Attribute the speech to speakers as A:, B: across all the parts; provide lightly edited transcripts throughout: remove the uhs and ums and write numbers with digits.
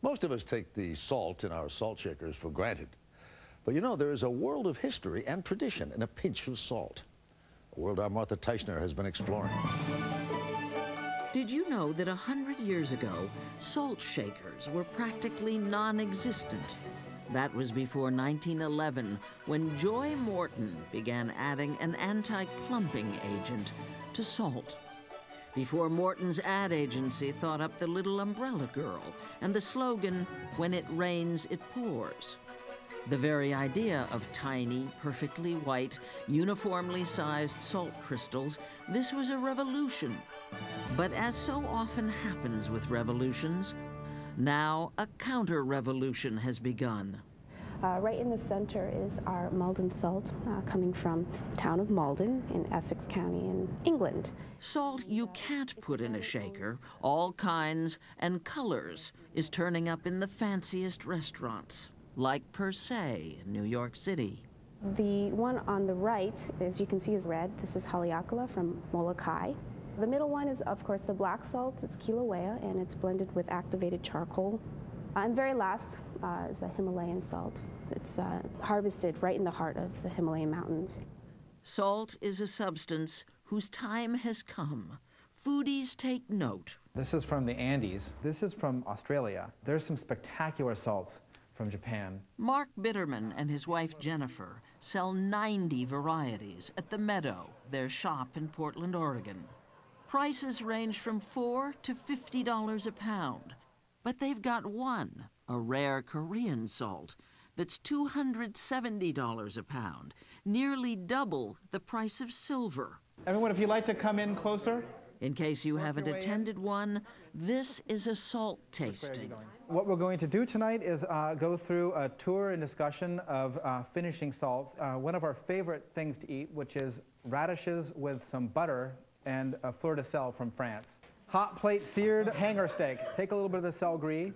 A: Most of us take the salt in our salt shakers for granted. But you know, there is a world of history and tradition in a pinch of salt. A world our Martha Teichner has been exploring.
B: Did you know that 100 years ago, salt shakers were practically non-existent? That was before 1911, when Joy Morton began adding an anti-clumping agent to salt. Before Morton's ad agency thought up the little umbrella girl and the slogan, "When it rains, it pours." The very idea of tiny, perfectly white, uniformly sized salt crystals, this was a revolution. But as so often happens with revolutions, now a counter-revolution has begun.
C: Right in the center is our Malden salt, coming from the town of Malden in Essex County in England.
B: Salt you can't put in a shaker, all kinds and colors, is turning up in the fanciest restaurants, like Per Se in New York City.
C: The one on the right, as you can see, is red. This is Haleakala from Molokai. The middle one is, of course, the black salt. It's Kilauea, and it's blended with activated charcoal. And very last is a Himalayan salt. It's harvested right in the heart of the Himalayan mountains.
B: Salt is a substance whose time has come. Foodies take note.
D: This is from the Andes. This is from Australia. There's some spectacular salts from Japan.
B: Mark Bitterman and his wife Jennifer sell 90 varieties at the Meadow, their shop in Portland, Oregon. Prices range from $4 to $50 a pound. But they've got one, a rare Korean salt, that's $270 a pound, nearly double the price of silver.
D: Everyone, if you'd like to come in closer.
B: In case you haven't attended one, this is a salt tasting.
D: What we're going to do tonight is go through a tour and discussion of finishing salts. One of our favorite things to eat, which is radishes with some butter and a fleur de sel from France. Hot plate seared hanger steak. Take a little bit of the sel gris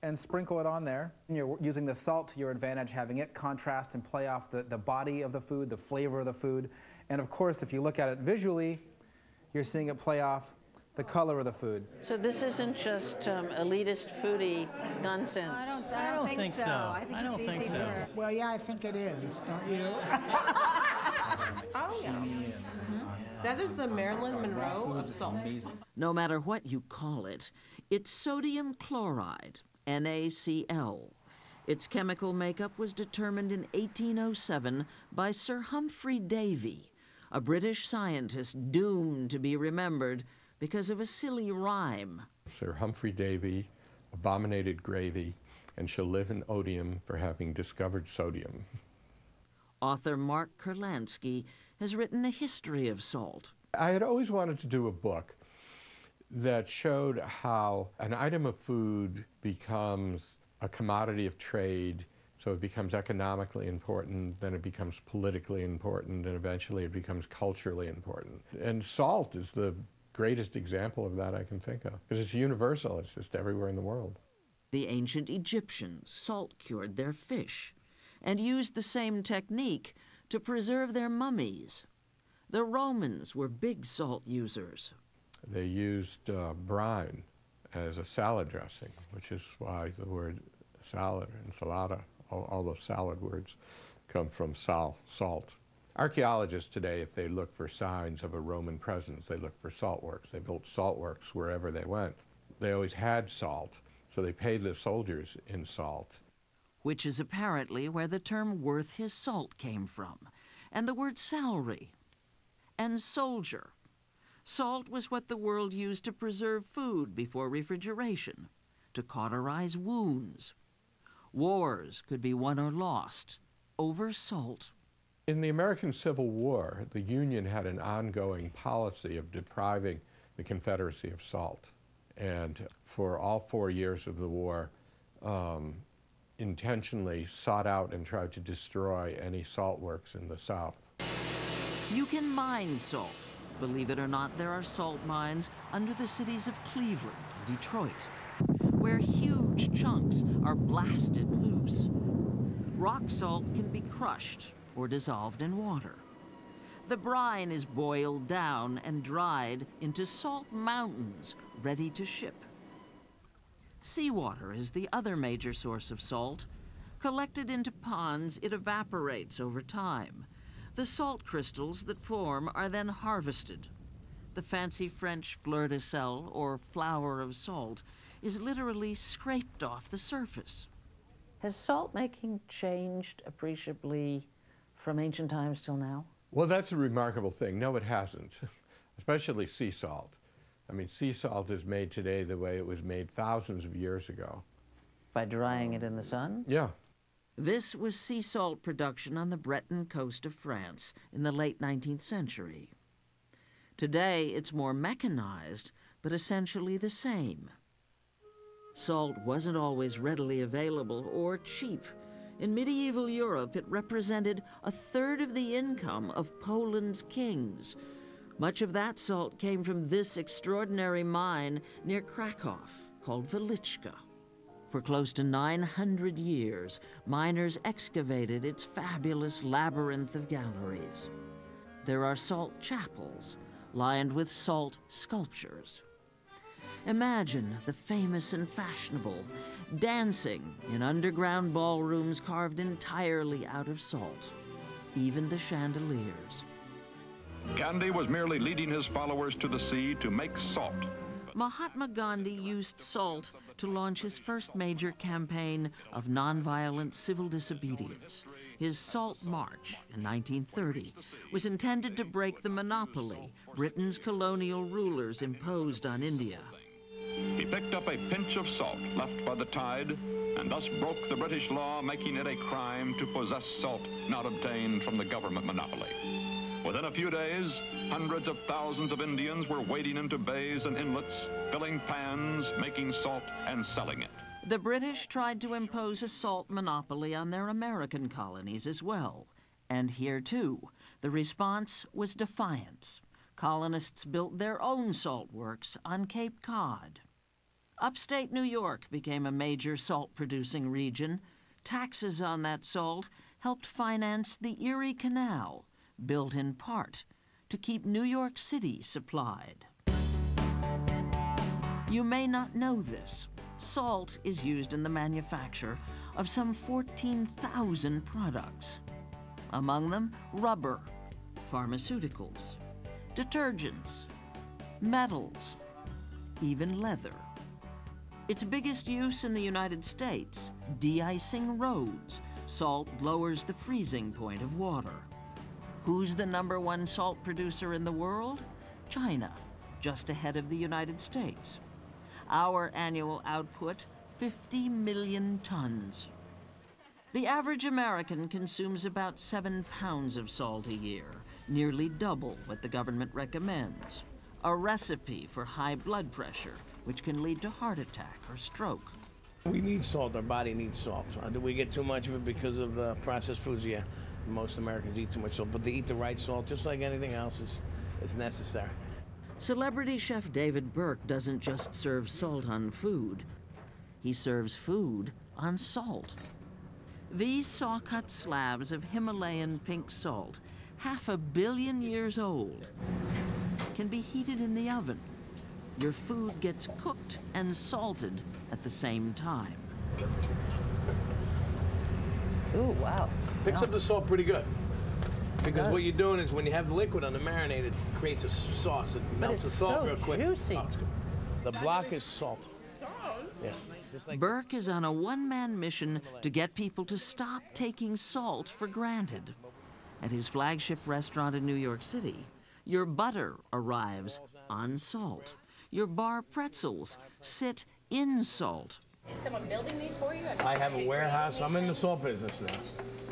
D: and sprinkle it on there. And you're using the salt to your advantage, having it contrast and play off the body of the food, the flavor of the food. And of course, if you look at it visually, you're seeing it play off the color of the food.
B: So this isn't just elitist foodie nonsense.
E: I don't think so. I think it's easy to her.
F: Well, yeah, I think it is, don't you?
G: Oh, yeah. That is the Marilyn Monroe of salt.
B: No matter what you call it, it's sodium chloride, NaCl. Its chemical makeup was determined in 1807 by Sir Humphrey Davy, a British scientist doomed to be remembered because of a silly rhyme.
H: Sir Humphrey Davy abominated gravy and shall live in odium for having discovered sodium.
B: Author Mark Kurlansky has written a history of salt.
H: I had always wanted to do a book that showed how an item of food becomes a commodity of trade, so it becomes economically important, then it becomes politically important, and eventually it becomes culturally important. And salt is the greatest example of that I can think of, because it's universal, it's just everywhere in the world.
B: The ancient Egyptians salt-cured their fish and used the same technique to preserve their mummies. The Romans were big salt users.
H: They used brine as a salad dressing, which is why the word salad, ensalada, all those salad words come from salt. Archaeologists today, if they look for signs of a Roman presence, they look for saltworks. They built saltworks wherever they went. They always had salt, so they paid the soldiers in salt.
B: Which is apparently where the term worth his salt came from, and the word salary, and soldier. Salt was what the world used to preserve food before refrigeration, to cauterize wounds. Wars could be won or lost over salt.
H: In the American Civil War, the Union had an ongoing policy of depriving the Confederacy of salt. And for all 4 years of the war, intentionally sought out and tried to destroy any salt works in the South.
B: You can mine salt. Believe it or not, there are salt mines under the cities of Cleveland and Detroit, where huge chunks are blasted loose. Rock salt can be crushed or dissolved in water. The brine is boiled down and dried into salt mountains ready to ship. Seawater is the other major source of salt. Collected into ponds, it evaporates over time. The salt crystals that form are then harvested. The fancy French fleur de sel, or flower of salt, is literally scraped off the surface.
I: Has salt making changed appreciably from ancient times till now?
H: Well, that's a remarkable thing. No, it hasn't, especially sea salt. I mean, sea salt is made today the way it was made thousands of years ago.
I: By drying it in the sun?
H: Yeah.
B: This was sea salt production on the Breton coast of France in the late 19th century. Today, it's more mechanized, but essentially the same. Salt wasn't always readily available or cheap. In medieval Europe, it represented a third of the income of Poland's kings. Much of that salt came from this extraordinary mine near Krakow, called Weliczka. For close to 900 years, miners excavated its fabulous labyrinth of galleries. There are salt chapels, lined with salt sculptures. Imagine the famous and fashionable dancing in underground ballrooms carved entirely out of salt, even the chandeliers.
J: Gandhi was merely leading his followers to the sea to make salt.
B: Mahatma Gandhi used salt to launch his first major campaign of nonviolent civil disobedience. His Salt March in 1930 was intended to break the monopoly Britain's colonial rulers imposed on India.
J: He picked up a pinch of salt left by the tide and thus broke the British law, making it a crime to possess salt not obtained from the government monopoly. Within a few days, hundreds of thousands of Indians were wading into bays and inlets, filling pans, making salt, and selling it.
B: The British tried to impose a salt monopoly on their American colonies as well. And here, too, the response was defiance. Colonists built their own salt works on Cape Cod. Upstate New York became a major salt-producing region. Taxes on that salt helped finance the Erie Canal, built in part to keep New York City supplied. You may not know this. Salt is used in the manufacture of some 14,000 products. Among them, rubber, pharmaceuticals, detergents, metals, even leather. Its biggest use in the United States, de-icing roads. Salt lowers the freezing point of water. Who's the #1 salt producer in the world? China, just ahead of the United States. Our annual output, 50 million tons. The average American consumes about 7 pounds of salt a year, nearly double what the government recommends. A recipe for high blood pressure, which can lead to heart attack or stroke.
K: We need salt, our body needs salt. Do we get too much of it because of processed foods? Yeah, most Americans eat too much salt, but to eat the right salt, just like anything else, is necessary.
B: Celebrity chef David Burke doesn't just serve salt on food. He serves food on salt. These saw-cut slabs of Himalayan pink salt, 500 million years old, can be heated in the oven. Your food gets cooked and salted at the same time.
I: Ooh, wow.
K: Picks up the salt pretty good. Because what you're doing is when you have the liquid on the marinade, it creates a sauce. It melts the salt real quick.
I: Juicy.
K: Oh, it's good. The block is salt. Yes. Like
B: Burke is on a one-man mission to get people to stop taking salt for granted. At his flagship restaurant in New York City, your butter arrives on salt. Your bar pretzels sit in salt.
L: Is someone building these for you?
K: I have a warehouse. I'm in the salt business now.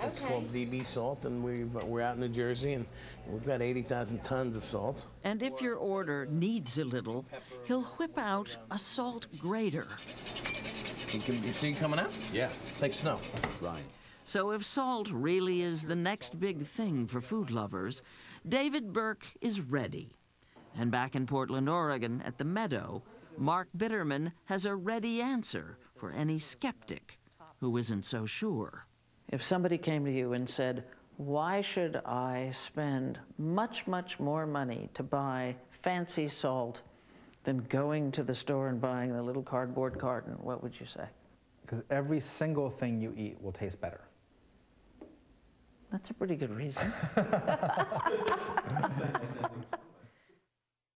K: It's called DB Salt, and we're out in New Jersey, and we've got 80,000 tons of salt.
B: And if your order needs a little, he'll whip out a salt grater.
K: You see it coming out? Yeah. It's like snow.
A: Right.
B: So if salt really is the next big thing for food lovers, David Burke is ready. And back in Portland, Oregon, at the Meadow, Mark Bitterman has a ready answer for any skeptic who isn't so sure.
I: If somebody came to you and said, why should I spend much, much more money to buy fancy salt than going to the store and buying the little cardboard carton, what would you say?
D: Because every single thing you eat will taste better.
I: That's a pretty good reason.